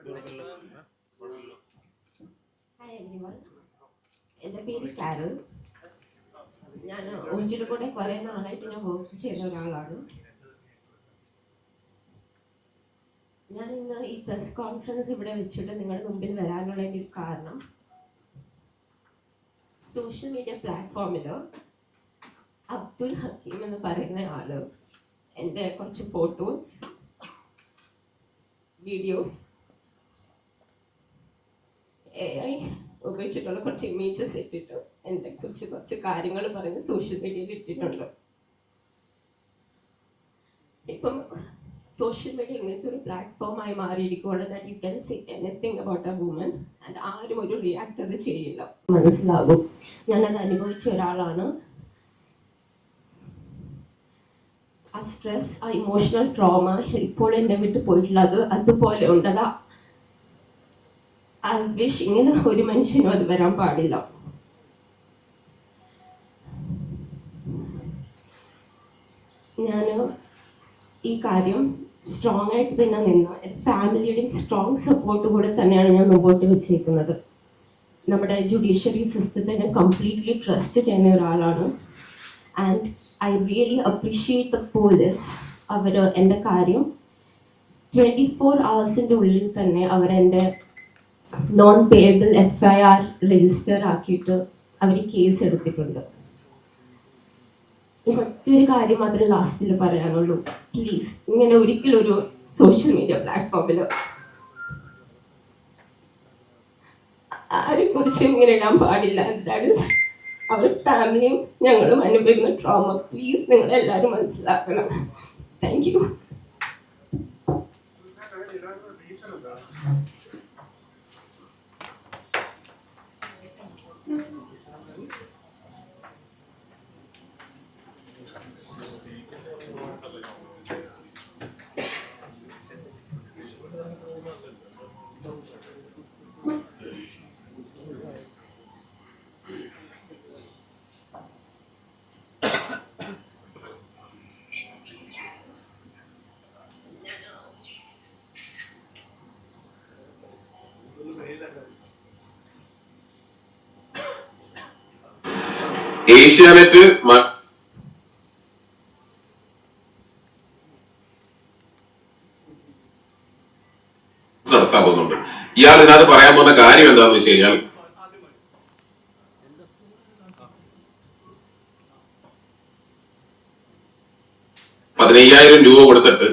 Hi everyone, എൻ്റെ പേര് carol. ഞാൻ ഒറിജിനൽ കൂടെ കുറേ നാളായിട്ട് ഞാൻ വർക്ക് ചെയ്യുന്ന ഒരാളാണ്. ഞാൻ ഇന്ന് ഈ പ്രസ് കോൺഫറൻസ് ഇവിടെ വെച്ചിട്ട് നിങ്ങളുടെ മുമ്പിൽ വരാനുള്ള എൻ്റെ ഒരു കാരണം, സോഷ്യൽ മീഡിയ പ്ലാറ്റ്ഫോമിൽ അബ്ദുൽ ഹക്കീം എന്ന് പറയുന്ന ആള് എൻ്റെ കുറച്ച് ഫോട്ടോസ്, വീഡിയോസ്, AI ഉപയോഗിച്ചിട്ടുള്ള കുറച്ച് ഇമേജസ് ഇട്ടിട്ട് എൻ്റെ കുറച്ച് കാര്യങ്ങൾ പറഞ്ഞ് സോഷ്യൽ മീഡിയയിൽ ഇട്ടിട്ടുണ്ട്. ഇപ്പം സോഷ്യൽ മീഡിയ ഇങ്ങനത്തെ ഒരു പ്ലാറ്റ്ഫോമായി മാറിയിരിക്കുകയാണ്. That you can say anything about a woman and ആരും ഒരു റിയാക്ട് അത് ചെയ്യില്ല. മനസ്സിലാകും, ഞാനത് അനുഭവിച്ച ഒരാളാണ്. ആ സ്ട്രെസ്, ആ ഇമോഷണൽ ട്രോമ ഇപ്പോൾ എന്നെ വിട്ട് പോയിട്ടുള്ളത് അതുപോലെ ഉണ്ടതാ. ഐ വിഷ് ഇങ്ങനെ ഒരു മനുഷ്യനും അത് വരാൻ പാടില്ല. ഞാൻ ഈ കാര്യം സ്ട്രോങ് ആയിട്ട് തന്നെ നിന്ന് എൻ്റെ ഫാമിലിയുടെയും സ്ട്രോങ് സപ്പോർട്ട് കൂടെ തന്നെയാണ് ഞാൻ മുമ്പോട്ട് വെച്ചേക്കുന്നത്. നമ്മുടെ ജുഡീഷ്യറി സിസ്റ്റത്തെ ഞാൻ കംപ്ലീറ്റ്ലി ട്രസ്റ്റ് ചെയ്യുന്ന ഒരാളാണ്. And I really appreciate the police. അവർ എൻ്റെ കാര്യം 24 hours ഉള്ളിൽ തന്നെ അവരെൻ്റെ നോൺ പേയബിൾ FIR രജിസ്റ്റർ ആക്കിയിട്ട് അവർ കേസ് എടുത്തിട്ടുണ്ട്. മറ്റൊരു കാര്യം മാത്രമേ ലാസ്റ്റിൽ പറയാനുള്ളൂ. പ്ലീസ്, ഇങ്ങനെ ഒരിക്കലും ഒരു സോഷ്യൽ മീഡിയ പ്ലാറ്റ്ഫോമിൽ ആരെ കുറിച്ചും ഇങ്ങനെ ഇടാൻ പാടില്ല. അവർ ഫാമിലിയും ഞങ്ങളും അനുഭവിക്കുന്ന ട്രോമ പ്ലീസ് നിങ്ങൾ എല്ലാവരും മനസ്സിലാക്കണം. Thank you. ഏഷ്യാനെറ്റ് നടത്താൻ പോകുന്നുണ്ട്. ഇയാൾ ഇതിനകത്ത് പറയാൻ പോകുന്ന കാര്യം എന്താണെന്ന് വെച്ച് കഴിഞ്ഞാൽ, ₹15,000 കൊടുത്തിട്ട്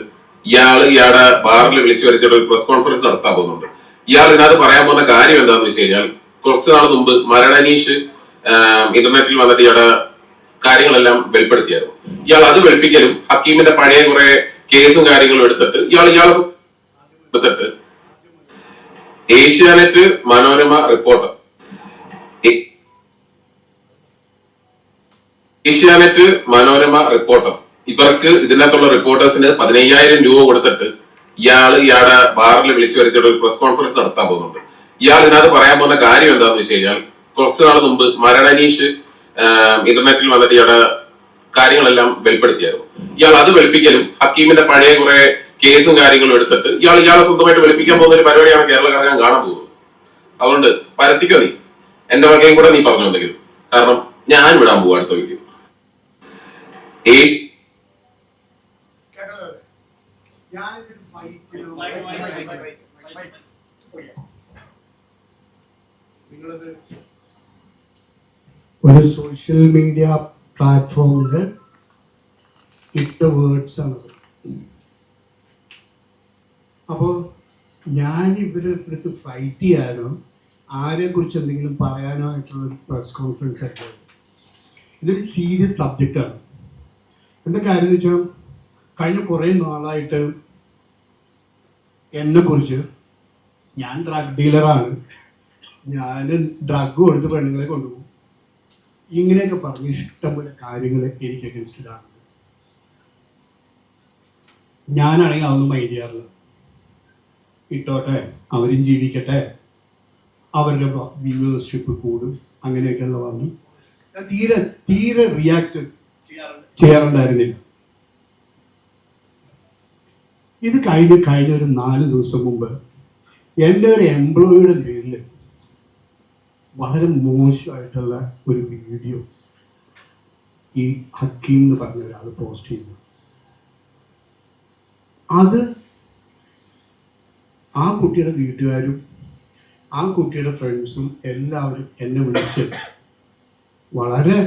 ഇയാളുടെ ബാറിൽ വിളിച്ചു വരുത്തിയിട്ട് ഒരു പ്രസ് കോൺഫറൻസ് നടത്താൻ പോകുന്നുണ്ട്. ഇയാൾ ഇതിനകത്ത് പറയാൻ പോകുന്ന കാര്യം എന്താണെന്ന് വെച്ച് കഴിഞ്ഞാൽ, കുറച്ചു നാൾ മുമ്പ് മരണനീഷ് ഇന്റർനെറ്റിൽ വന്നിട്ട് ഇയാളുടെ കാര്യങ്ങളെല്ലാം വെളിപ്പെടുത്തിയായിരുന്നു. ഇയാൾ അത് വെളുപ്പിക്കലും ഹക്കീമിന്റെ പഴയ കുറെ കേസും കാര്യങ്ങളും എടുത്തിട്ട് ഇയാളെ ഏഷ്യാനെറ്റ് മനോരമ റിപ്പോർട്ടർ ഇവർക്ക് ഇതിനകത്തുള്ള റിപ്പോർട്ടേഴ്സിന് ₹15,000 കൊടുത്തിട്ട് ഇയാളുടെ ബാറിൽ വിളിച്ചു വരുത്തിയിട്ട് ഒരു പ്രസ് കോൺഫറൻസ് നടത്താൻ പോകുന്നുണ്ട്. ഇയാൾ ഇതിനകത്ത് പറയാൻ പോകുന്ന കാര്യം എന്താണെന്ന് വെച്ച് കഴിഞ്ഞാൽ, കുറച്ചു നാൾ മുമ്പ് മരണനീഷ് ഇന്റർനെറ്റിൽ വന്നിട്ട് ഇയാളുടെ കാര്യങ്ങളെല്ലാം വെളിപ്പെടുത്തിയായിരുന്നു. ഇയാൾ അത് വെളുപ്പിക്കലും ഹക്കീമിന്റെ പഴയ കുറെ കേസും കാര്യങ്ങളും എടുത്തിട്ട് ഇയാളെ സ്വന്തമായിട്ട് വെളുപ്പിക്കാൻ പോകുന്ന ഒരു പരിപാടിയാണ് കേരള ഘടകം കാണാൻ പോകുന്നത്. അതുകൊണ്ട് പരത്തിക്കോ, നീ എന്റെ വകയും കൂടെ നീ പറഞ്ഞു എന്തെങ്കിലും, കാരണം ഞാൻ വിടാൻ പോവാ അടുത്ത വീഡിയോ. ഒരു സോഷ്യൽ മീഡിയ പ്ലാറ്റ്ഫോമിൽ ഇട്ട വേർഡ്സ് ആണത്. അപ്പോൾ ഞാൻ ഇവരെ അടുത്ത് ഫൈറ്റ് ചെയ്യാനോ ആരെ കുറിച്ച് എന്തെങ്കിലും പറയാനോ ആയിട്ടുള്ള ഒരു പ്രസ് കോൺഫറൻസ് ആയിട്ട് ഇതൊരു സീരിയസ് സബ്ജക്റ്റാണ്. എന്താ കാര്യം എന്ന് വെച്ചാൽ, കഴിഞ്ഞ കുറേ നാളായിട്ട് എന്നെക്കുറിച്ച്, ഞാൻ ഡ്രഗ് ഡീലറാണ്, ഞാൻ ഡ്രഗ് കൊടുത്ത് പെണ്ണുങ്ങളെ കൊണ്ടുപോകും, ഇങ്ങനെയൊക്കെ പറഞ്ഞ് ഇഷ്ടംപോലെ കാര്യങ്ങൾ എനിക്ക് അഗൻസ്റ്റ് ഇടാറുണ്ട്. ഞാനാണെങ്കിൽ അതൊന്നും മൈൻഡ് ചെയ്യാറില്ല. ഇട്ടോട്ടെ, അവരും ജീവിക്കട്ടെ, അവരുടെ വ്യൂവേഴ്ഷിപ്പ് കൂടും, അങ്ങനെയൊക്കെയുള്ള പറഞ്ഞു തീരെ റിയാക്ട് ചെയ്യാറുണ്ടായിരുന്നില്ല. ഇത് കഴിഞ്ഞ ഒരു 4 ദിവസം മുമ്പ് എൻ്റെ ഒരു എംപ്ലോയിയുടെ പേരിൽ വളരെ മോശമായിട്ടുള്ള ഒരു വീഡിയോ ഈ ഹക്കീം എന്ന് പറഞ്ഞ ഒരാൾ പോസ്റ്റ് ചെയ്തു. അത് ആ കുട്ടിയുടെ വീട്ടുകാരും ആ കുട്ടിയുടെ ഫ്രണ്ട്സും എല്ലാവരും എന്നെ വിളിച്ച് വളരെ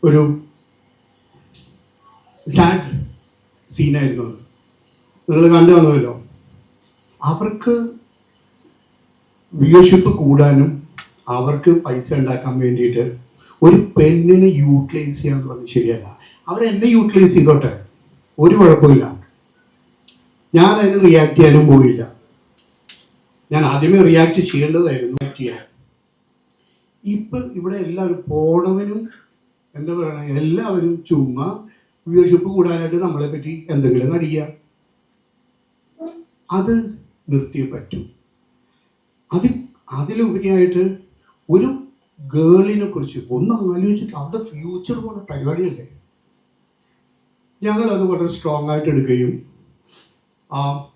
ഒരു സാഡ് സീനായിരുന്നു അത്. നിങ്ങൾ കണ്ടു വന്നല്ലോ. അവർക്ക് വ്യൂഷിപ്പ് കൂടാനും അവർക്ക് പൈസ ഉണ്ടാക്കാൻ വേണ്ടിയിട്ട് ഒരു പെണ്ണിനെ യൂട്ടിലൈസ് ചെയ്യാന്ന് പറഞ്ഞാൽ ശരിയല്ല. അവരെന്നെ യൂട്ടിലൈസ് ചെയ്തോട്ടെ, ഒരു കുഴപ്പമില്ല. ഞാൻ അതിന് റിയാക്ട് ചെയ്യാനും പോയില്ല. ഞാൻ ആദ്യമേ റിയാക്ട് ചെയ്യേണ്ടതായിരുന്നു, റിയാക്ട് ചെയ്യാൻ. ഇപ്പൊ ഇവിടെ എല്ലാവരും പോണവനും എന്താ പറയുക, എല്ലാവരും ചുമ്മാ വ്യൂഷിപ്പ് കൂടാനായിട്ട് നമ്മളെ പറ്റി എന്തെങ്കിലും അടിക്കുക. അത് നിർത്തിയേ പറ്റൂ. അതിലുപരിയായിട്ട് ഒരു ഗേളിനെ കുറിച്ച് ഒന്ന് ആലോചിച്ചിട്ട് അവരുടെ ഫ്യൂച്ചർ പോലെ പരിപാടിയല്ലേ. ഞങ്ങളത് വളരെ സ്ട്രോങ് ആയിട്ട് എടുക്കുകയും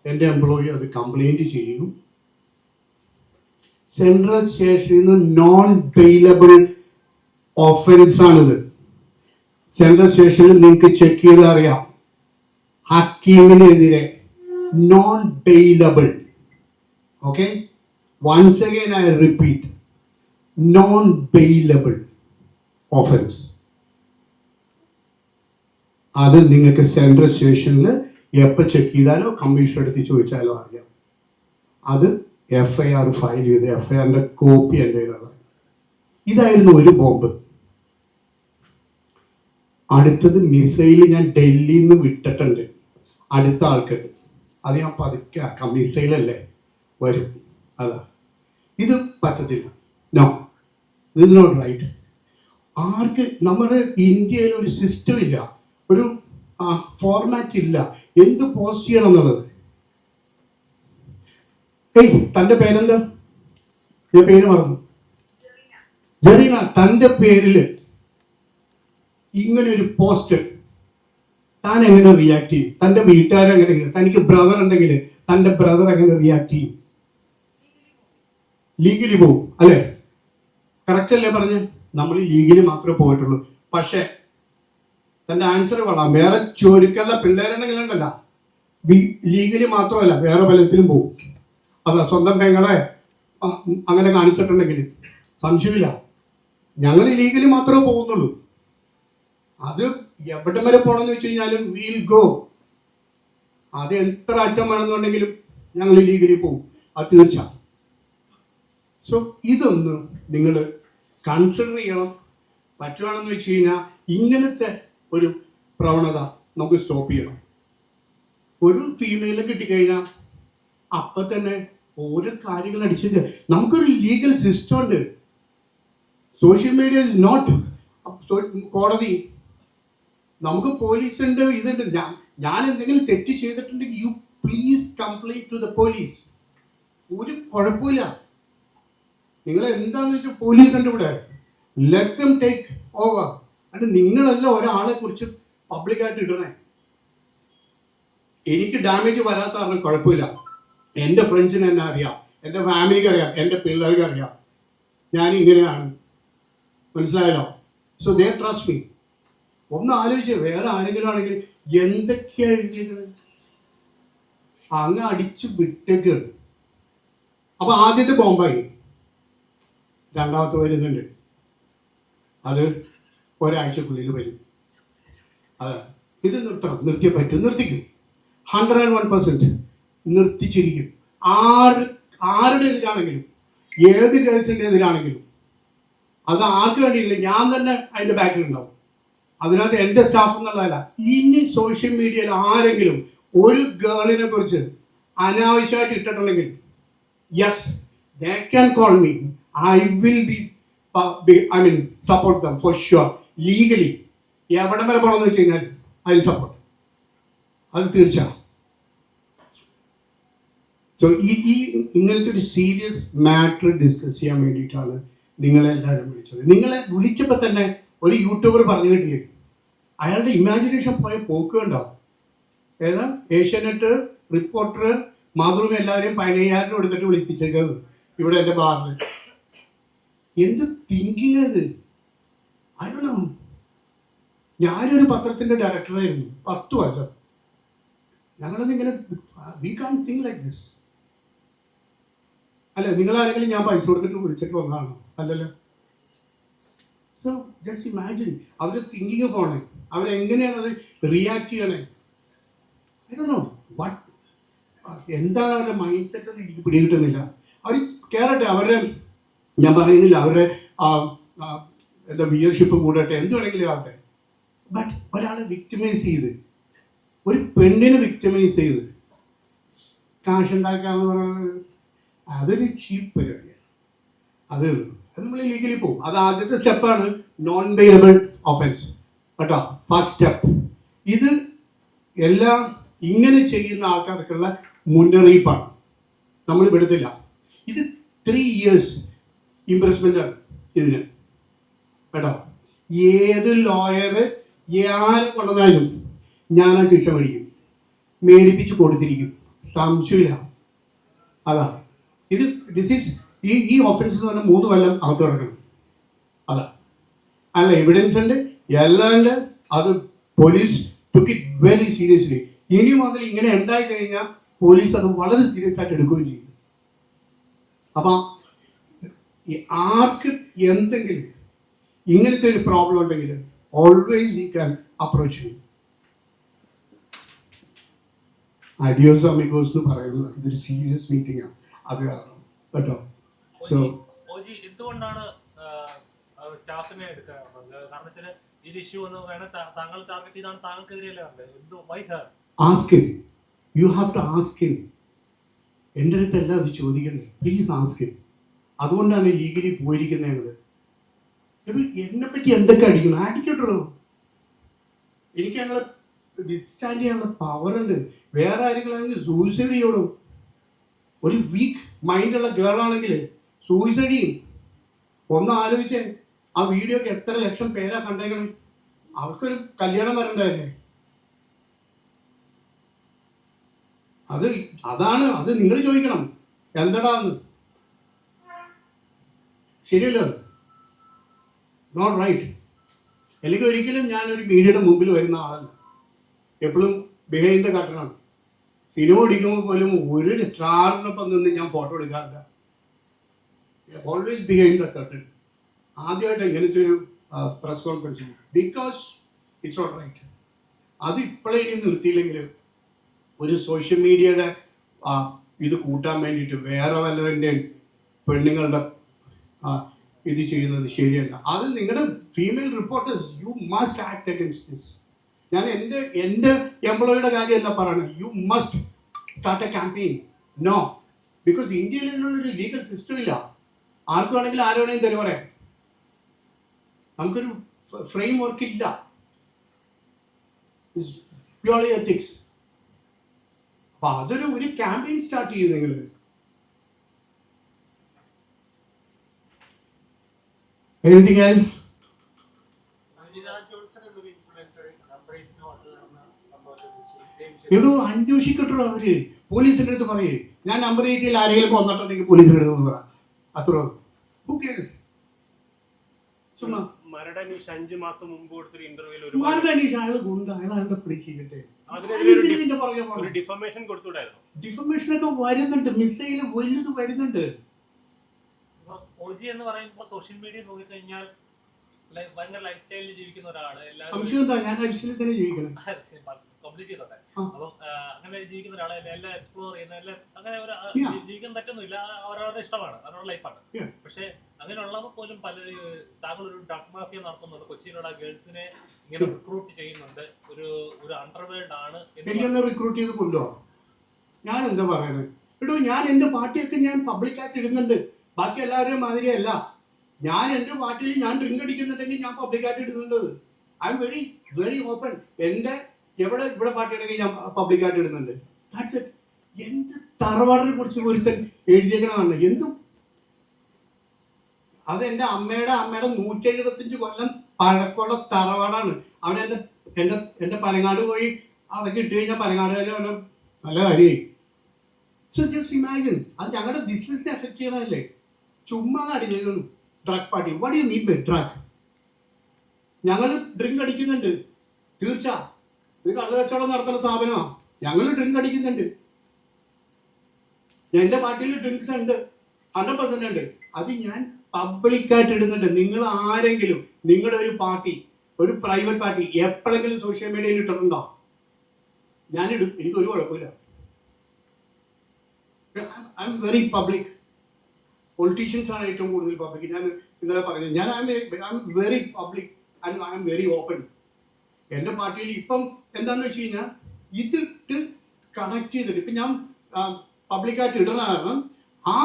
എൻ്റെ എംപ്ലോയി അത് കംപ്ലൈൻറ്റ് ചെയ്യും. സെൻട്രൽ സ്റ്റേഷനിൽ നിന്ന് നോൺ ബെയിലബിൾ ഓഫൻസ് ആണിത്. സെൻട്രൽ സ്റ്റേഷനിൽ നിങ്ങൾക്ക് ചെക്ക് ചെയ്ത് അറിയാം, ഹക്കീമിനെതിരെ non bailable. Okay, once again I repeat, non-bailable offense. അത് നിങ്ങൾക്ക് സെൻട്രൽ സ്റ്റേഷനിൽ എപ്പോൾ ചെക്ക് ചെയ്താലോ കമ്മീഷണർ എടുത്ത് ചോദിച്ചാലോ അറിയാം. അത് FIR ഫയൽ ചെയ്ത് FIRന്റെ കോപ്പി എൻ്റെ കയ്യിലാണ്. ഇതായിരുന്നു ഒരു ബോംബ്. അടുത്തത് മിസൈൽ ഞാൻ ഡൽഹിയിൽ നിന്ന് വിട്ടിട്ടുണ്ട് അടുത്ത ആൾക്ക്. അത് ഞാൻ പതുക്കെ ആക്കാം, മിസൈലല്ലേ വരും. അതാ, ഇത് പറ്റത്തില്ല. No, this not right. ആർക്ക് നമ്മുടെ ഇന്ത്യയിൽ ഒരു സിസ്റ്റം ഇല്ല, ഒരു ഫോർമാറ്റ് ഇല്ല എന്ത് പോസ്റ്റ് ചെയ്യണം എന്നുള്ളത്. തൻ്റെ പേരെന്താ? ഞാൻ പേര് മറന്നു. ജെറീന. തൻ്റെ പേരിൽ ഇങ്ങനെ ഒരു പോസ്റ്റ് താൻ എങ്ങനെ റിയാക്ട് ചെയ്യും? തൻ്റെ വീട്ടുകാരെങ്ങനെ? തനിക്ക് ബ്രദർ ഉണ്ടെങ്കിൽ തൻ്റെ ബ്രദർ എങ്ങനെ റിയാക്ട് ചെയ്യും? ലീഗലി പോവും അല്ലേ? കറക്റ്റ് അല്ലേ പറഞ്ഞ്? നമ്മൾ ലീഗലി മാത്രമേ പോയിട്ടുള്ളൂ. പക്ഷെ തൻ്റെ ആൻസർ കൊള്ളാം. വേറെ ചൊരുക്കല്ല പിള്ളേരുണ്ടെങ്കിലുണ്ടല്ല, ലീഗലി മാത്രമല്ല വേറെ പലത്തിലും പോവും. അതാ, സ്വന്തം പെങ്ങളെ അങ്ങനെ കാണിച്ചിട്ടുണ്ടെങ്കിൽ സംശയമില്ല. ഞങ്ങൾ ലീഗലി മാത്രമേ പോകുന്നുള്ളൂ. അത് എവിടെ വരെ പോകണമെന്ന് വെച്ച് കഴിഞ്ഞാലും വീൽ ഗോ. അത് എത്ര അറ്റം വേണമെന്നുണ്ടെങ്കിലും ഞങ്ങൾ ലീഗലി പോകും, അത് തീർച്ച. സോ ഇതൊന്ന് നിങ്ങൾ കൺസിഡർ ചെയ്യണം. പറ്റുകയാണെന്ന് വെച്ച് കഴിഞ്ഞാൽ ഇങ്ങനത്തെ ഒരു പ്രവണത നമുക്ക് സ്റ്റോപ്പ് ചെയ്യണം. ഒരു ഫീമെയിലെ കിട്ടിക്കഴിഞ്ഞാൽ അപ്പം തന്നെ ഓരോ കാര്യങ്ങൾ അടിച്ചിട്ട് നമുക്കൊരു ലീഗൽ സിസ്റ്റം ഉണ്ട്. സോഷ്യൽ മീഡിയ ഇസ് നോട്ട് കോടതി. നമുക്ക് പോലീസ് ഉണ്ട്, ഇതുണ്ട്. ഞാൻ എന്തെങ്കിലും തെറ്റ് ചെയ്തിട്ടുണ്ടെങ്കിൽ you please complaint to the police. ഒരു കുഴപ്പമില്ല. നിങ്ങൾ എന്താന്ന് വെച്ചാൽ പോലീസ് ഉണ്ട് ഇവിടെ. Let them take over. അത് നിങ്ങളല്ല ഒരാളെ കുറിച്ച് പബ്ലിക്കായിട്ട് ഇടണേ. എനിക്ക് ഡാമേജ് വരാത്ത കാരണം കുഴപ്പമില്ല. എൻ്റെ ഫ്രണ്ട്സിന് എന്നെ അറിയാം, എൻ്റെ ഫാമിലിക്ക് അറിയാം, എൻ്റെ പിള്ളേർക്ക് അറിയാം ഞാൻ ഇങ്ങനെയാണ്. മനസ്സിലായല്ലോ? So they trust me. ഒന്ന് ആലോചിച്ച്, വേറെ ആരെങ്കിലും ആണെങ്കിൽ എന്തൊക്കെയാ എഴുതിയത് അങ്ങ് അടിച്ചു വിട്ടേക്ക്. അപ്പൊ ആദ്യത്തെ ബോംബായി, രണ്ടാമത്തെ വരുന്നുണ്ട്. അത് ഒരാഴ്ചക്കുള്ളിൽ വരും. അത് ഇത് നിർത്തണം. നിർത്തിയേ പറ്റും, നിർത്തിക്കും. 101% നിർത്തിച്ചിരിക്കും. ആരുടെ എതിരാണെങ്കിലും, ഏത് ഗേൾസിൻ്റെ എതിരാണെങ്കിലും, അത് ആർക്ക് വേണ്ടിയില്ല, ഞാൻ തന്നെ അതിൻ്റെ ബാക്കിലുണ്ടാവും. അതിനകത്ത് എൻ്റെ സ്റ്റാഫ് എന്നുള്ളതല്ല. ഇനി സോഷ്യൽ മീഡിയയിൽ ആരെങ്കിലും ഒരു ഗേളിനെ കുറിച്ച് അനാവശ്യമായിട്ട് ഇട്ടിട്ടുണ്ടെങ്കിൽ, yes, they can call me. I will be support them for sure. Legally എവിടെ വരെ പോകണമെന്ന് വെച്ച് കഴിഞ്ഞാൽ ഐ വിൽ സപ്പോർട്ട്. അത് തീർച്ച. സോ ഈ ഇങ്ങനത്തെ ഒരു സീരിയസ് മാറ്റർ ഡിസ്കസ് ചെയ്യാൻ വേണ്ടിയിട്ടാണ് നിങ്ങളെ എല്ലാവരും വിളിച്ചത്. നിങ്ങളെ വിളിച്ചപ്പോൾ തന്നെ ഒരു യൂട്യൂബർ പറഞ്ഞു കേട്ടില്ലേ, അയാളുടെ ഇമാജിനേഷൻ പോയ പോക്ക് ഉണ്ടാവും. ഏതാ, ഏഷ്യാനെറ്റ് റിപ്പോർട്ടർ മാതൃം എല്ലാവരെയും 15,000 കൊടുത്തിട്ട് വിളിപ്പിച്ചേക്കുന്നത് ഇവിടെ എൻ്റെ ബാറിൽ. എന്ത് തിങ്കിങ് അത്? ആരണോ? ഞാനൊരു പത്രത്തിന്റെ ഡയറക്ടറായിരുന്നു 10 കൊല്ലം. ഞങ്ങളത് ഇങ്ങനെ we can think like this. അല്ല, നിങ്ങളാരെങ്കിലും ഞാൻ പൈസ കൊടുത്തിട്ട് വിളിച്ചിട്ട് വന്നതാണോ? അല്ലല്ലോ. സോ ജസ്റ്റ് ഇമാജിൻ അവരുടെ തിങ്കിങ് പോണേ, അവരെങ്ങനെയാണ് അത് റിയാക്ട് ചെയ്യണേ. ഐ ഡോണ്ട് നോ വാട്ട്, എന്താണ് അവരുടെ മൈൻഡ് സെറ്റ് എന്ന് എനിക്ക് പിടികിട്ടുന്നില്ല. അവർ കയറട്ടെ, അവരുടെ, ഞാൻ പറയുന്നില്ല അവരുടെ എന്താ വ്യൂവർഷിപ്പ് കൂടട്ടെ, എന്ത് വേണമെങ്കിലും ആവട്ടെ. ബട്ട് ഒരാളെ വിക്ടിമൈസ് ചെയ്ത്, ഒരു പെണ്ണിനെ വിക്ടിമൈസ് ചെയ്ത് കാശ് ഉണ്ടാക്കാന്ന് പറയുന്നത് അതൊരു ചീപ്പ് പരിപാടിയാണ്. അത് നമ്മൾ ലീഗലി പോകും. അത് ആദ്യത്തെ സ്റ്റെപ്പാണ്, നോൺ ബെയിലബിൾ ഒഫൻസ് കേട്ടോ, ഫസ്റ്റ് സ്റ്റെപ്പ്. ഇത് എല്ലാം ഇങ്ങനെ ചെയ്യുന്ന ആൾക്കാർക്കുള്ള മുന്നറിയിപ്പാണ്, നമ്മൾ വിടത്തില്ല. ഇത് 3 years ഇംപ്രസ്മെന്റ് ആണ് ഇതിന് കേട്ടോ. ഏത് ലോയർ ആരെ കൊണ്ടതായാലും ഞാൻ ആ ശിക്ഷ മേടിപ്പിച്ച് കൊടുത്തിരിക്കും, സംശയമില്ല. അതാ ഇത്. ദിസ് ഈസ് ഈ ഒഫൻസ് എന്ന് പറഞ്ഞാൽ 3 കൊല്ലം അകത്ത് കിടക്കണം. അതാ, അല്ല എവിഡൻസ് ഉണ്ട്, എല്ലാം ഉണ്ട്. അത് police took it very seriously. ഇനി മുതൽ ഇങ്ങനെ ഉണ്ടായി കഴിഞ്ഞാൽ പോലീസ് അത് വളരെ സീരിയസ് ആയിട്ട് എടുക്കുകയും ചെയ്യും. അപ്പം ആർക്ക് എന്തെങ്കിലും ഇങ്ങനത്തെ ഒരു പ്രോബ്ലം ഉണ്ടെങ്കിൽ always you can approach you. Adios amigos എന്ന് പറയുന്നത് ഇതൊരു സീരിയസ് മീറ്റിംഗ് ആണ്, അത് കാരണം കേട്ടോ. സോ എന്തുകൊണ്ടാണ് സ്റ്റാഫിനെ എടുക്കാറുള്ളത്? കാരണം വെച്ചാൽ ഈ ഇഷ്യൂ എന്ന് പറയുന്നത് താങ്കൾ ടാർഗറ്റ് ചെയ്താണ്, താങ്കൾക്കെതിരെയല്ലേ പറഞ്ഞത്. Ask him, you have to ask him. എൻ്റെ അടുത്തല്ല അത് ചോദിക്കണ്ടേ, പ്ലീസ് ആസ്ക് ഹിം. അതുകൊണ്ടാണ് ലീഗലി പോയിരിക്കുന്നത് ഞങ്ങൾ. എന്നെ പറ്റി എന്തൊക്കെ അടിക്കണം, അടിക്കട്ടോ. എനിക്ക് ഞങ്ങൾ വിത്ത്സ്റ്റാൻഡ് ചെയ്യാനുള്ള പവർ ഉണ്ട്. വേറെ ആരെങ്കിലും സൂയിസൈഡ് ചെയ്യണം. ഒരു വീക്ക് മൈൻഡുള്ള ഗേൾ ആണെങ്കിൽ സൂയിസൈഡ് ചെയ്യും. ഒന്ന് ആലോചിച്ചേ, ആ വീഡിയോക്ക് എത്ര ലക്ഷം പേരാ കണ്ടേക്കണം. അവർക്കൊരു കല്യാണം വരണ്ടല്ലേ. അതാണ് അത് നിങ്ങൾ ചോദിക്കണം എന്താടാന്ന്. ശരിയല്ലോ, നോട്ട് റൈറ്റ്. എനിക്ക് ഒരിക്കലും ഞാനൊരു മീഡിയയുടെ മുമ്പിൽ വരുന്ന ആളല്ല. എപ്പോഴും ബിഹൈൻഡ് ദ കർട്ടനാണ്. സിനിമ ഓടിക്കുമ്പോൾ പോലും ഒരു സ്റ്റാറിനൊപ്പം നിന്ന് ഞാൻ ഫോട്ടോ എടുക്കാറില്ല. Always behind the curtain. ആദ്യമായിട്ട് ഇങ്ങനത്തെ ഒരു press conference, because it's not right. അത് ഇപ്പോഴേ ഇനി നിർത്തിയില്ലെങ്കിൽ ഒരു സോഷ്യൽ മീഡിയയുടെ ഇത് കൂട്ടാൻ വേണ്ടിയിട്ട് വേറെ വല്ലവൻ്റെ പെണ്ണുങ്ങളുടെ ഇത് ചെയ്യുന്നത് ശരിയല്ല. അത് നിങ്ങളുടെ female reporters, you must act against this. ഞാൻ എൻ്റെ എംപ്ലോയിയുടെ കാര്യമല്ല പറയുന്നത്. You must start a campaign. No, because ഇന്ത്യയിൽ നിന്നുള്ളൊരു ലീഗൽ സിസ്റ്റം ഇല്ല. ആർക്ക് വേണമെങ്കിലും ആര് വേണമെങ്കിലും തരും പറയാം. നമുക്കൊരു ഫ്രെയിം വർക്ക് ഇല്ല. Purely ethics. അപ്പൊ ഒരു ക്യാമ്പയിൻ സ്റ്റാർട്ട് ചെയ്യും നിങ്ങൾ. Anything else? എവിടെ അന്വേഷിക്കട്ടോ അവര്. പോലീസിന്റെ അടുത്ത് പറയേ, ഞാൻ നമ്പർ 8 ആരെങ്കിലും കൊന്നിട്ടുണ്ടെങ്കിൽ പോലീസിന്റെ അടുത്ത് പറ. അത്ര ചുമ്മാ മരടനീഷ് 5 മാസം മുമ്പ് കൊടുത്തൊരു ഇന്റർവ്യൂവിൽ ഡിഫമേഷൻ കൊടുത്തുകൂടായിരുന്നു. ഡിഫമേഷൻ ഒക്കെ വരുന്നുണ്ട്, മിസൈല് വലുത് വരുന്നുണ്ട്. ഓജി എന്ന് പറയുമ്പോൾ സോഷ്യൽ മീഡിയ നോക്കിക്കഴിഞ്ഞാൽ ഭയങ്കര ലൈഫ് സ്റ്റൈലിൽ ജീവിക്കുന്ന ഒരാള്. സംശയം എന്താ, ഞാൻ ലൈഫ് സ്റ്റൈലിൽ തന്നെ ജീവിക്കണം. കംപ്ലീറ്റ് ചെയ്തോട്ടെ. അപ്പം അങ്ങനെ ജീവിക്കുന്ന ഒരാളെ എല്ലാം എക്സ്പ്ലോർ ചെയ്യുന്ന എല്ലാം അങ്ങനെ ജീവിക്കാൻ പറ്റുന്നില്ല. അവരവരുടെ ഇഷ്ടമാണ്, അവരുടെ ലൈഫാണ്. പക്ഷെ അങ്ങനെയുള്ളവർ പോലും താങ്കൾ ഒരു ഡ്രഗ് മാഫിയ നടത്തുന്നുണ്ട്. കൊച്ചിയിലുള്ള ഗേൾസിനെ ഇങ്ങനെ റിക്രൂട്ട് ചെയ്യുന്നുണ്ട്. ഒരു അണ്ടർവേൾഡ് ആണ്. എനിക്കെന്നെ റിക്രൂട്ട് ചെയ്ത് കൊണ്ടുപോകാം. ഞാൻ എന്താ പറയുന്നത് എടോ, ഞാൻ എൻ്റെ പാർട്ടിയൊക്കെ ഞാൻ പബ്ലിക്കായിട്ട് ഇടുന്നുണ്ട്. ബാക്കി എല്ലാവരെയും മാതിരിയല്ല. ഞാൻ എൻ്റെ പാർട്ടിയിൽ ഞാൻ ഡ്രിങ്ക് അടിക്കുന്നുണ്ടെങ്കിൽ ഞാൻ പബ്ലിക്കായിട്ട് ഇടുന്നുണ്ട്. I am very very open. എൻ്റെ ഇവിടെ പാർട്ടി ഉണ്ടെങ്കിൽ ഞാൻ പബ്ലിക്കായിട്ട് ഇടുന്നുണ്ട്. That's it. എന്ത് തറവാടിനെ കുറിച്ച് ഒരുത്തൻ എഴുതിയേക്കണമെന്ന് എന്തും. അത് എൻ്റെ അമ്മയുടെ 175 കൊല്ലം പഴക്കമുള്ള തറവാടാണ്. അവൻ എൻ്റെ പനങ്ങാട് പോയി അതൊക്കെ ഇട്ട് കഴിഞ്ഞാൽ പനങ്ങാടുകാർ അവനെ നല്ല കാര്യമായി. സോ ജസ്റ്റ് ഇമാജിൻ, അത് ഞങ്ങളുടെ ബിസിനസിനെ എഫക്ട് ചെയ്യണമല്ലേ? ചുമ്മാ അടിക്കുന്നു drug party. What you mean by drug? ഞങ്ങൾ ഡ്രിങ്ക് അടിക്കുന്നുണ്ട്, തീർച്ച. ഇത് കള്ളക്കച്ചവടം നടത്തുന്ന സ്ഥാപനമാണ്. ഞങ്ങൾ ഡ്രിങ്ക് അടിക്കുന്നുണ്ട്. എൻ്റെ പാർട്ടിയിൽ ഡ്രിങ്ക്സ് ഉണ്ട്, 100% ഉണ്ട്. അത് ഞാൻ പബ്ലിക്കായിട്ട് ഇടുന്നുണ്ട്. നിങ്ങൾ ആരെങ്കിലും നിങ്ങളുടെ ഒരു പാർട്ടി, ഒരു പ്രൈവറ്റ് പാർട്ടി എപ്പോഴെങ്കിലും സോഷ്യൽ മീഡിയയിൽ ഇട്ടിട്ടുണ്ടോ? ഞാനിടും, എനിക്കൊരു കുഴപ്പമില്ല. I am very public. Politicians ആണ് ഏറ്റവും കൂടുതൽ പബ്ലിക്. ഞാൻ ഇന്നലെ പറഞ്ഞത്, ഞാൻ I am very public and I am very open. എൻ്റെ പാർട്ടിയിൽ ഇപ്പം എന്താന്ന് വെച്ച് കഴിഞ്ഞാൽ ഇതിട്ട് കണക്ട് ചെയ്തിട്ട് ഇപ്പം ഞാൻ പബ്ലിക്കായിട്ട് ഇടുന്ന കാരണം ആ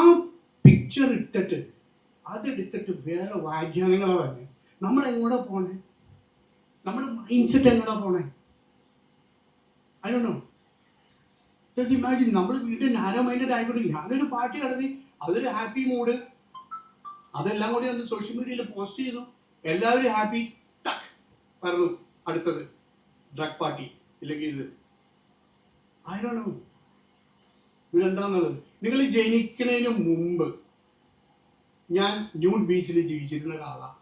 പിക്ചർ ഇട്ടിട്ട് അതെടുത്തിട്ട് വേറെ വ്യാഖ്യാനങ്ങളാണ് പറഞ്ഞത്. നമ്മൾ എങ്ങോട്ടാ പോണേ? നമ്മുടെ മൈൻഡ് സെറ്റ് എങ്ങോട്ടാ പോണേ? I don't no. Just imagine, നമ്മൾ വീട്ടിൽ നാരോ മൈൻഡഡ് ആയിക്കോട്ടെ, ഞാനൊരു പാർട്ടി നടത്തി, അതൊരു ഹാപ്പി മൂഡ്, അതെല്ലാം കൂടി ഒന്ന് സോഷ്യൽ മീഡിയയിൽ പോസ്റ്റ് ചെയ്തു, എല്ലാവരും ഹാപ്പി, ടക്ക് പറഞ്ഞു അടുത്തത് ഡ്രഗ് പാർട്ടി, ഇല്ലെങ്കിൽ ഇത്. ഐ ഡോണ്ട് നോ ഇതെന്താന്നുള്ളത്. നിങ്ങൾ ജനിക്കുന്നതിന് മുമ്പ് ഞാൻ ന്യൂഡ് ബീച്ചിൽ ജീവിച്ചിരുന്ന ഒരാളാണ്,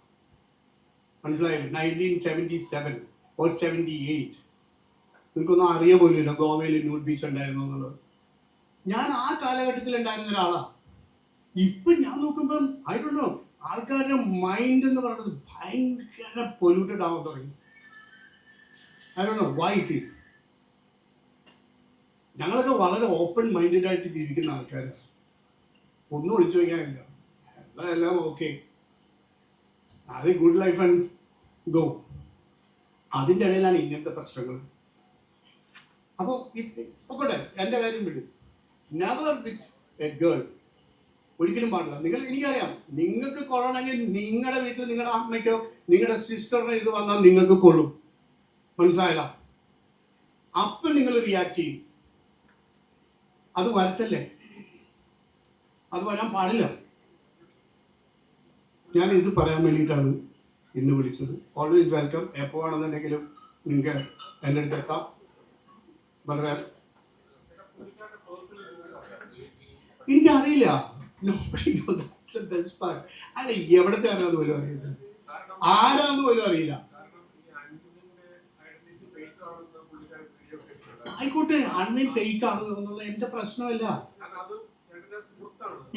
മനസ്സിലായില്ലേ? 1977 or 78. നിങ്ങൾക്കൊന്നും അറിയ പോലുമില്ല ഗോവയിൽ ന്യൂഡ് ബീച്ച് ഉണ്ടായിരുന്നു എന്നുള്ളത്. ഞാൻ ആ കാലഘട്ടത്തിൽ ഉണ്ടായിരുന്ന ഒരാളാണ്. ഇപ്പം ഞാൻ നോക്കുമ്പം ഐ ഡോണ്ട് നോ, ആൾക്കാരുടെ മൈൻഡ് എന്ന് പറയുന്നത് ഭയങ്കര പൊല്യൂട്ടഡ് ആവാൻ തുടങ്ങി. I don't no why it is. ഞങ്ങളൊക്കെ വളരെ ഓപ്പൺ മൈൻഡഡ് ആയിട്ട് ജീവിക്കുന്ന ആൾക്കാരാണ്. ഒന്നും ഒളിച്ചു വയ്ക്കാനില്ല, എല്ലാം ഓക്കെ, അത് ഗുഡ് ലൈഫ് ആൻഡ് ഗോ. അതിൻ്റെ ഇടയിലാണ് ഇങ്ങനത്തെ പ്രശ്നങ്ങൾ. അപ്പോൾ ഒക്കട്ടെ, എൻ്റെ കാര്യം വിടും. നെവർ വിത്ത് എ ഗേൾ, ഒരിക്കലും പാടില്ല. എനിക്കറിയാം, നിങ്ങൾക്ക് കൊള്ളണമെങ്കിൽ നിങ്ങളുടെ വീട്ടിൽ നിങ്ങളുടെ അമ്മയ്ക്കോ നിങ്ങളുടെ സിസ്റ്ററിനോ ഇത് വന്നാൽ നിങ്ങൾക്ക് കൊള്ളും, മനസ്സിലായല്ല? അപ്പം നിങ്ങൾ റിയാക്ട് ചെയ്യും. അത് വരത്തല്ലേ, അത് വരാൻ പാടില്ല. ഞാൻ ഇത് പറയാൻ വേണ്ടിയിട്ടാണ് ഇന്ന് വിളിച്ചത്. Always welcome. എപ്പോഴാണെന്നുണ്ടെങ്കിലും നിങ്ങൾക്ക് എൻ്റെ അടുത്ത് എത്താം. വളരെ എനിക്കറിയില്ല, അല്ല എവിടത്തെ ആരാന്ന് പോലും അറിയില്ല, ആരാന്ന് പോലും അറിയില്ല. ആയിക്കോട്ടെ, അൺമീൻ ഫേക്ക് ആണ് എന്നുള്ള എന്റെ പ്രശ്നമല്ല.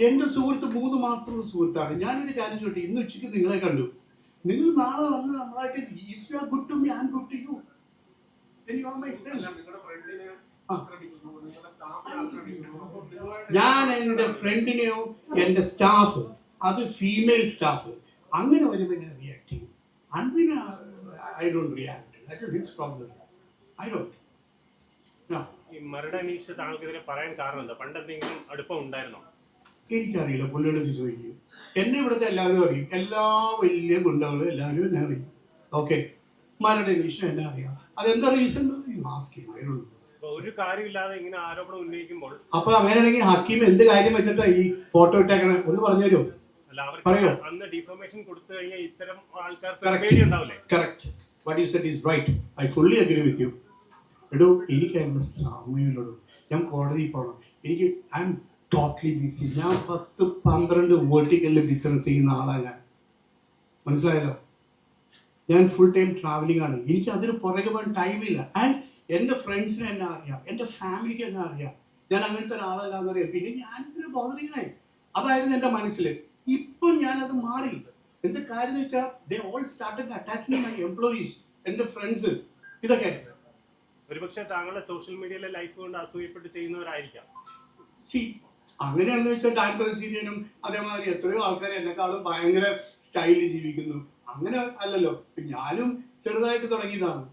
എന്റെ സുഹൃത്ത് 3 മാസത്തുള്ള സുഹൃത്താണ്. ഞാനൊരു കാര്യം ചോദിച്ചു, ഇന്ന് ഉച്ചയ്ക്ക് നിങ്ങളെ കണ്ടു, നിങ്ങൾ നാളെ വന്ന് നമ്മളായിട്ട് if you are good to me, I am good to you, then you are my friend. ഞാൻ എൻ്റെ ഫ്രണ്ടിനെയോ എൻ്റെ സ്റ്റാഫ്, അത് ഫീമെയിൽ സ്റ്റാഫ്, അങ്ങനെ വരുമ്പോൾ ഞാൻ റിയാക്ട് ചെയ്യും. അൺവിന് I don't react. That is his problem. I don't. ഈ മരട് അനീഷ് താങ്കൾക്കെതിരെ പറയാൻ കാരണം എന്താ? പണ്ടെന്തെങ്കിലും അടുപ്പം ഉണ്ടായിരുന്നോ? എനിക്കറിയില്ല, പുള്ളിയോട് ചോദിക്കും. എന്നെ ഇവിടുത്തെ എല്ലാവരും അറിയും, എല്ലാ വലിയ ഗുണ്ടകളും എല്ലാവരും എന്നെ അറിയും. ഓക്കെ, മരട് അനീഷ് എന്നെ അറിയാം. അതെന്താ റീസൺ? ഒരു കാര്യമില്ലാതെ ഇങ്ങനെ ആരോപണം ഉന്നയിക്കുമ്പോൾ അപ്പൊ അങ്ങനെയാണെങ്കിൽ ഹക്കീം എന്ത് കാര്യം വെച്ചിട്ടാ ഈ ഫോട്ടോ ഇട്ടേക്കണേ? ഒന്ന് പറഞ്ഞു തരുമോ? പറയോ? അന്ന് ഡിഫർമേഷൻ കൊടുത്തു കഴിഞ്ഞാൽ ഇത്തരം ആൾക്കാർക്ക് പേടി ഉണ്ടാവില്ലേ? Correct. What you said is right. I fully agree with you. എടോ, എനിക്ക് അതിനുള്ള സമയമുള്ളൂ. ഞാൻ കോടതിയിൽ പോകണം. എനിക്ക് ഐ എം ടോട്ടലി ബിസി. ഞാൻ 10-12 വേർട്ടിക്കലിൽ ബിസിനസ് ചെയ്യുന്ന ആളാണ് ഞാൻ, മനസ്സിലായല്ലോ? ഞാൻ ഫുൾ ടൈം ട്രാവലിംഗ് ആണ്. എനിക്ക് അതിന് പുറകെ പോകാൻ ടൈമില്ല. ആൻഡ് എൻ്റെ ഫ്രണ്ട്സിനെ എന്നെ അറിയാം, എൻ്റെ ഫാമിലിക്ക് എന്നെ അറിയാം. ഞാൻ അങ്ങനത്തെ ഒരാളല്ലാന്ന് അറിയാം. പിന്നെ ഞാനിതിന് ബോധറിയണേ, അതായിരുന്നു എൻ്റെ മനസ്സിൽ. ഇപ്പം ഞാനത് മാറി. എന്ത് കാര്യം എന്ന് വെച്ചാൽ they all started attacking my employees, എൻ്റെ ഫ്രണ്ട്സ്. ഇതൊക്കെ ഒരുപക്ഷെ താങ്കളുടെ സോഷ്യൽ മീഡിയയിലെ ലൈഫ് കൊണ്ട് അസൂയപ്പെട്ട് ചെയ്യുന്നവരായിരിക്കാം. അങ്ങനെയാണെന്ന് വെച്ചാൽ ഡാൻ ബ്രസീലിയനും അതേമാതിരി എത്രയോ ആൾക്കാർ എന്നെക്കാളും ഭയങ്കര സ്റ്റൈലിൽ ജീവിക്കുന്നു. അങ്ങനെ അല്ലല്ലോ. ഞാനും ചെറുതായിട്ട് തുടങ്ങിയതാണ്.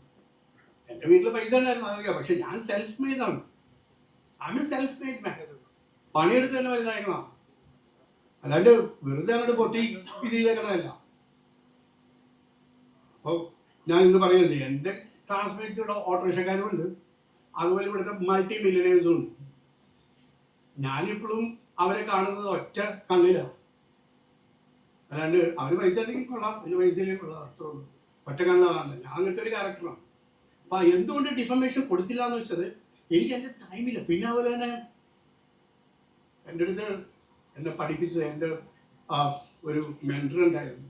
എൻ്റെ വീട്ടിൽ പൈസ ഉണ്ടായിരുന്നു, അതൊക്കെ. പക്ഷെ ഞാൻ സെൽഫ് മെയ്ഡ് ആണ്. ഐ എം സെൽഫ് മെയ്ഡ് മാൻ. പണിയെടുത്ത് തന്നെ വലുതായിരുന്ന, അല്ലാണ്ട് വെറുതെ അങ്ങോട്ട് പൊട്ടി ഇത് ചെയ്തേക്കണമല്ല. അപ്പോൾ ഞാൻ ഇന്ന് പറയുന്നത്, എൻ്റെ ക്ലാസ്മേറ്റ്സ് ഇവിടെ ഓട്ടോറിക്ഷക്കാരും ഉണ്ട്, അതുപോലെ ഇവിടുത്തെ മൾട്ടി മില്യണേഴ്സും ഉണ്ട്. ഞാനിപ്പോഴും അവരെ കാണുന്നത് ഒറ്റ കണ്ണിലാണ്. അല്ലാണ്ട് അവർ പൈസ ഉണ്ടെങ്കിൽ കൊള്ളാം, അതിന് പൈസ ഇല്ലെങ്കിൽ കൊള്ളാം, അത്രേ ഉള്ളൂ. ഒറ്റ കണ്ണിലാണ്. ഞാൻ അങ്ങനത്തെ ഒരു ക്യാരക്ടറാണ്. അപ്പം എന്തുകൊണ്ട് ഡിഫർമേഷൻ കൊടുത്തില്ല എന്ന് വെച്ചത്, എനിക്ക് എൻ്റെ ടൈമില്ല. പിന്നെ അതുപോലെ തന്നെ എൻ്റെ അടുത്ത് എന്നെ പഠിപ്പിച്ചത് എൻ്റെ ഒരു മെൻറ്റർ ഉണ്ടായിരുന്നു,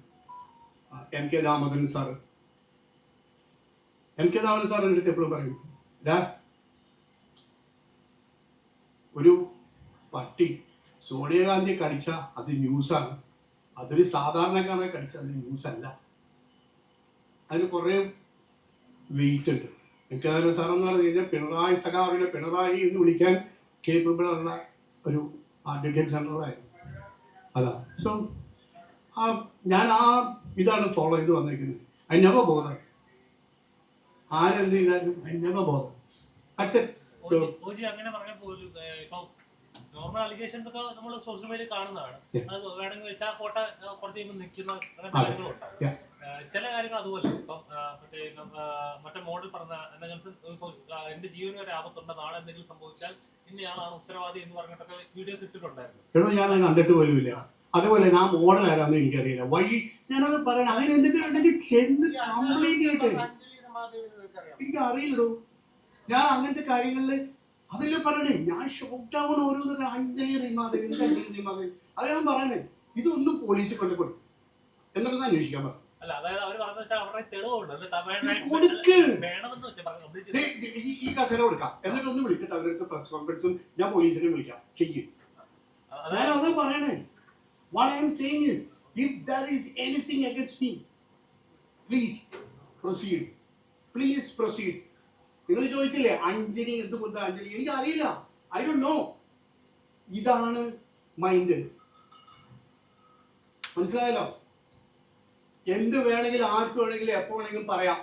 MK Damodaran sir. MK Damodaran sir എൻ്റെ അടുത്ത് എപ്പോഴും പറയും, ഒരു പട്ടി സോണിയാഗാന്ധിയെ കടിച്ച അത് ന്യൂസാണ്, അതൊരു സാധാരണക്കാരനെ കടിച്ച അത് ന്യൂസ് അല്ല, അതിന് കുറേ വെയിറ്റ് ഉണ്ട്. MK സാറെന്ന് പറഞ്ഞു കഴിഞ്ഞാൽ പിണറായി സഖാവിനെ പിണറായി എന്ന് വിളിക്കാൻ കേപ്പബിൾ ഉള്ള ഒരു അഡ്വക്കേറ്റ് ജനറലായിരുന്നു. അതാ. സോ ഞാൻ ഇതാണ് ഫോളോ ചെയ്ത് വന്നിരിക്കുന്നത്. I never bother. ആരെന്ത് ചെയ്താലും ഐ നെവർ ബോദർ. അച്ഛൻ അങ്ങനെ പറഞ്ഞ പോലും ഇപ്പം നോർമൽ അലിഗേഷൻസ് ഒക്കെ നമ്മൾ സോഷ്യൽ മീഡിയയിൽ കാണുന്നതാണ്. അത് വേണമെങ്കിൽ വെച്ചാൽ ഫോട്ടോ കുറച്ച് കഴിയുമ്പോൾ നിൽക്കുന്ന അങ്ങനത്തെ കാര്യങ്ങളുണ്ടാകും. ചില കാര്യങ്ങൾ അതുപോലെ ഇപ്പം മറ്റേ മോഡൽ പറഞ്ഞ എന്റെ ജീവന് വരെ ആപത്തുണ്ട്, നാളെ എന്തെങ്കിലും സംഭവിച്ചാൽ ഇന്നയാളാണ് ഉത്തരവാദി എന്ന് പറഞ്ഞിട്ടൊക്കെ വീഡിയോസ് ഇട്ടിട്ടുണ്ടായിരുന്നു. എടോ ഞാനത് കണ്ടിട്ട് പോലുമില്ല. അതുപോലെ ഞാൻ മോഡൽ ആരാന്ന് എനിക്കറിയില്ല. ഞാനത് പറയണം, അങ്ങനെ എന്തെങ്കിലും ചെന്ന് കംപ്ലൈന്റ് ചെയ്യട്ടെ, എനിക്ക് അറിയില്ലടോ. ഞാൻ അങ്ങനത്തെ കാര്യങ്ങളിൽ അതിൽ പറയണേ, ഞാൻ ഷോക്ക് ആവണ ഓരോന്ന് അഞ്ജലി റിമാദേവി അത് ഞാൻ പറയണേ. ഇതൊന്നും പോലീസിൽ കൊണ്ടുപോയി എന്നിട്ട് അന്വേഷിക്കാൻ പറഞ്ഞു. ഈ കസേര കൊടുക്കാം, എന്നിട്ടൊന്ന് വിളിച്ചിട്ട് അവരുടെ പ്രസ് കോൺഫറൻസും ഞാൻ പോലീസിനെ വിളിക്കാം ചെയ്യും. ഞാൻ അത് പറയണേ. What I am saying is, if there is anything against me, please proceed. Please proceed. നിങ്ങൾ ചോദിച്ചില്ലേ അഞ്ജലി എന്തുകൊണ്ട് അഞ്ജലി, എനിക്ക് അറിയില്ല. I don't no. ഇതാണ് മൈൻഡ്. മനസ്സിലായല്ലോ? എന്ത് വേണമെങ്കിലും ആർക്ക് വേണമെങ്കിലും എപ്പോ വേണമെങ്കിലും പറയാം.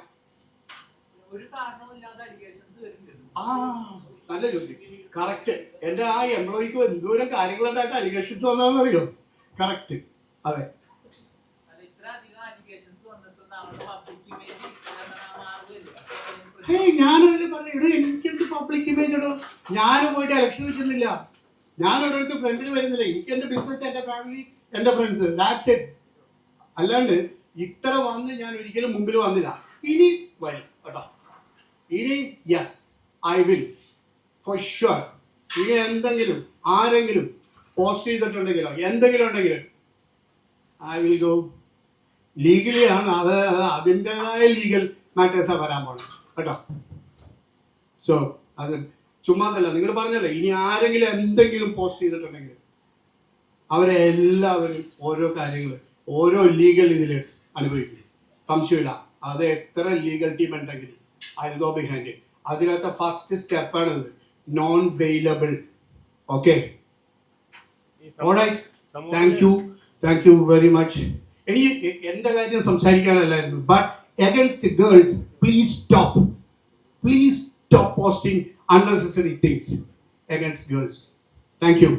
നല്ല ചോദ്യം. കറക്റ്റ്. എന്റെ ആ എംപ്ലോയിക്ക് എന്തോരം കാര്യങ്ങളുണ്ടായിട്ട് അലിഗേഷൻസ് വന്നതെന്നറിയോ? കറക്റ്റ്. അതെ. ഞാനതിൽ പറഞ്ഞു, ഇവിടെ എനിക്കെന്ത് പബ്ലിക് ഇമേജ് ഇടോ? ഞാനും പോയിട്ട് ഇലക്ഷൻ നിൽക്കുന്നില്ല, ഞാൻ ഒരിടത്ത് ഫ്രണ്ടിൽ വരുന്നില്ല. എനിക്ക് എന്റെ ബിസിനസ്, എന്റെ ഫാമിലി, എന്റെ ഫ്രണ്ട്സ്, ദാറ്റ്സ് ഇറ്റ്. അല്ലാണ്ട് ഇത്ര വന്ന് ഞാൻ ഒരിക്കലും മുമ്പിൽ വന്നില്ല. ഇനി വരും കേട്ടോ. ഇനി yes I will for sure. ഇനി എന്തെങ്കിലും ആരെങ്കിലും പോസ്റ്റ് ചെയ്തിട്ടുണ്ടെങ്കിലോ എന്തെങ്കിലും ഉണ്ടെങ്കിൽ ഐ വിൽ ഗോ. ലീഗലി ആണ് അത്, അതിൻ്റെതായ ലീഗൽ മാറ്റേഴ്സാണ് വരാൻ പോകണം കേട്ടോ. സോ അത് ചുമ്മാതല്ല. നിങ്ങൾ പറഞ്ഞല്ലേ, ഇനി ആരെങ്കിലും എന്തെങ്കിലും പോസ്റ്റ് ചെയ്തിട്ടുണ്ടെങ്കിൽ അവരെ എല്ലാവരും ഓരോ കാര്യങ്ങൾ ഓരോ ലീഗൽ ഇതിൽ അനുഭവിക്കും, സംശയമില്ല. അത് എത്ര ലീഗൽ ടീം ഉണ്ടെങ്കിൽ ഐ വിൽ ഗോ ബിഹൈൻഡ്. അതിനകത്ത് ഫസ്റ്റ് സ്റ്റെപ്പാണിത്, non bailable. Okay, alright. Thank you very much. എനിക്ക് എൻ്റെ കാര്യം സംസാരിക്കാനല്ലായിരുന്നു, but against girls please stop posting unnecessary things against girls. Thank you.